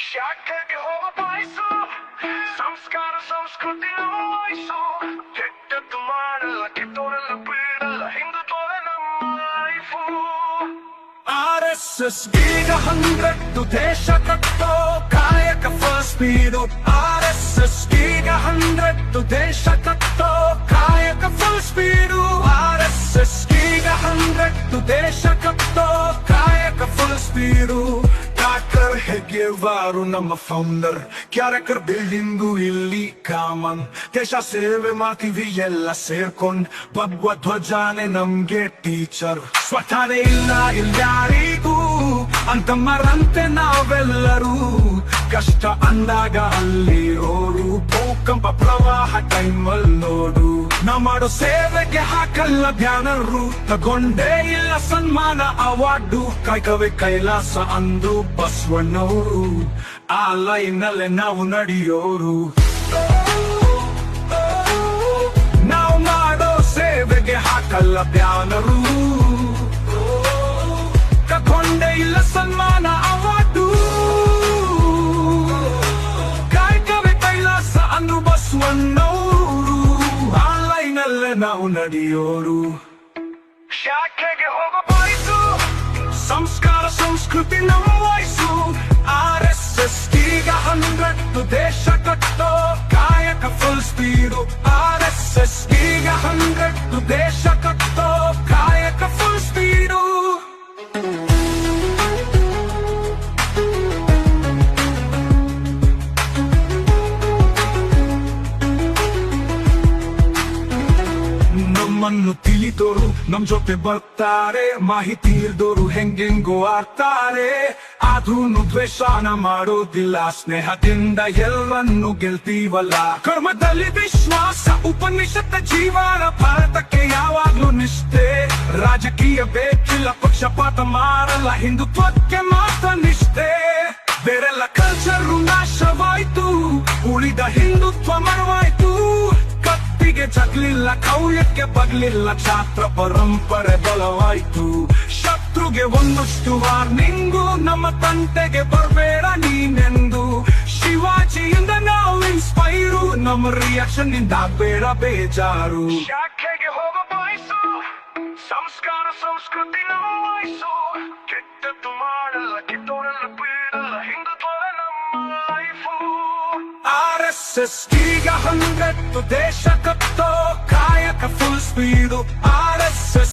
ಶಾಖೆಗೆ ಹೋಗ ಬಾಯಿಸು ಸಂಸ್ಕಾರ ಸಂಸ್ಕೃತಿ ವಹಿಸು ಕೆಟ್ಟದ್ದು ಮಾಡಲ್ಲ ಕೆಟ್ಟೋರೆಲ್ಲ ಬೀಳಲ್ಲ ಹಿಂದುತ್ವವೇ ನಮ್ಮ ಲೈಫು RSS ಈಗ 100 ದೇಶ ಕಟ್ಟೋ ಕಾಯಕ ಫಸ್ಟ್ ಸ್ಪೀಡು RSS ಈಗ 100 ದೇಶ ಕಟ್ಟೋ ಕಾಯಕ ಫುಲ್ ಸ್ಪೀಡು RSS ಈಗ 100 ದೇಶ ಕಟ್ಟೋ ಕಾಯಕ ಫುಲ್ ಸ್ಪೀಡು ಡಾಕ್ಟರ್ ಹೆಗ್ಗೇವಾರು ನಮ್ಮ ಫೌಂಡರ್ ಕ್ಯಾರೆಕ್ಟರ್ ಬಿಲ್ಡಿಂಗು ಇಲ್ಲಿ ಕಾಮನ್ ದೇಶ ಸೇವೆ ಮಾಡ್ತೀವಿ ಎಲ್ಲ ಸೇರ್ಕೊಂಡ್ ಭಗವ ಧ್ವಜಾನೆ ನಮ್ಗೆ ಟೀಚರ್ ಸ್ವತಃನೇ ಇಲ್ಲ ಇಲ್ಯಾರಿಗೂ ಅಂತ ಮರಂತೆ ನಾವೆಲ್ಲರೂ ಕಷ್ಟ ಅಂದಾಗ ಅಲ್ಲಿರೋರು ಭೂಕಂಪ ಪ್ರವಾಹ ಟೈಮಲ್ಲಿ ನೋಡು ನಾವ್ ಮಾಡೋ ಸೇವೆಗೆ ಹಾಕಲ್ಲ ಬ್ಯಾನರು ತಗೊಂಡೇ ಇಲ್ಲ ಸನ್ಮಾನ ಅವಾರ್ಡು ಕಾಯ್ಕವೇ ಕೈಲಾಸ ಅಂದು ಬಸವಣ್ಣವರು ಆ ಲೈನಲ್ಲೇ ನಾವು ನಡೆಯೋರು ನಾವು ಮಾಡೋ ಸೇವೆಗೆ ಹಾಕಲ್ಲ ಬ್ಯಾನರು ತಗೊಂಡೇ ಇಲ್ಲ ಸನ್ಮಾನ ಅವಾರ್ಡು ಕಾಯ್ಕವೇ ಕೈಲಾಸ ಅಂದು ಬಸವಣ್ಣವರು ಆ ಲೈನಲ್ಲೇ ನಾವು ನಡೆಯೋರು ಶಾಖೆಗೆ ಹೋಗ ಬಾಯಿಸು ಸಂಸ್ಕಾರ ಸಂಸ್ಕೃತಿ ನಮ್ಮ ವಯಸ್ಸು RSS ಈಗ 100 ದೇಶ ಕಟ್ಟೋ ಕಾಯಕ ಫುಲ್ ಸ್ಪೀಡು RSS ಈಗ 100 ದೇಶ ಕಟ್ಟೋ ಕಾಯಕ ಫುಲ್ ಸ್ಪೀಡು ನಮ್ಮನ್ನು ತಿಳಿದೋರು ನಮ್ ಜೊತೆ ಬರ್ತಾರೆ ಮಾಹಿತಿ ಇಲ್ದೋರು ಹೆಂಗೆಂಗೋ ಆಡ್ತಾರೆ ಆದ್ರೂನು ದ್ವೇಷನ ಮಾಡೋದಿಲ್ಲ ಸ್ನೇಹದಿಂದ ಎಲ್ಲರನ್ನು ಗೆಲ್ತೀವಲ್ಲ ಕರ್ಮದಲ್ಲಿ ವಿಶ್ವಾಸ ಉಪನಿಷತ್ತ ಜೀವನ ಭಾರತಕ್ಕೆ ಯಾವಾಗ್ಲೂ ನಿಷ್ಠೆ ರಾಜಕೀಯ ಬೇಕಿಲ್ಲ ಪಕ್ಷಪಾತ ಮಾಡಲ್ಲ ಹಿಂದುತ್ವಕ್ಕೆ ಮಾತ್ರ ನಿಷ್ಠೆ ಬೇರೆಲ್ಲ ಕಲ್ಚರ್ ನಾಶವಾಯ್ತು ಉಳಿದ ಹಿಂದುತ್ವ ಮರವಾಯ್ತು ಕತ್ತಿಗೆ ಜಗ್ಲಿಲ್ಲ ಕೌಯಕ್ಕೆ ಬಗ್ಲಿಲ್ಲ ಛಾತ್ರ ಪರಂಪರೆ ಬಲವಾಯ್ತು ಶತ್ರುಗೆ ಒಂದಷ್ಟು ವಾರ್ನಿಂಗು ನಮ್ಮ ತಂಟೆಗೆ ಬರ್ಬೇಡ ನೀನೆಂದು ಶಿವಾಜಿಯಿಂದ ನಾವು ಇನ್ಸ್ಪೈರು ನಮ್ಮ ರಿಯಾಕ್ಷನ್ ನಿಂದ ಬೇಡ ಬೇಜಾರು ಶಾಖೆಗೆ ಹೋಗ ಬಾಯಿಸು ಸಂಸ್ಕಾರ ಸಂಸ್ಕೃತಿ ನಮ್ಮ ವಯಸ್ಸು ಕೆಟ್ಟದ್ದು ಮಾಡಲ್ಲ ಕೆಟ್ಟೋರೆಲ್ಲ ಬೀಳಲ್ಲ ಹಿಂದುತ್ವವೇ ನಮ್ಮ ಲೈಫು RSS ಈಗ 100 ದೇಶ ಕಟ್ಟೋ ಕಾಯಕ ಫುಲ್ ಸ್ಪೀಡು RSS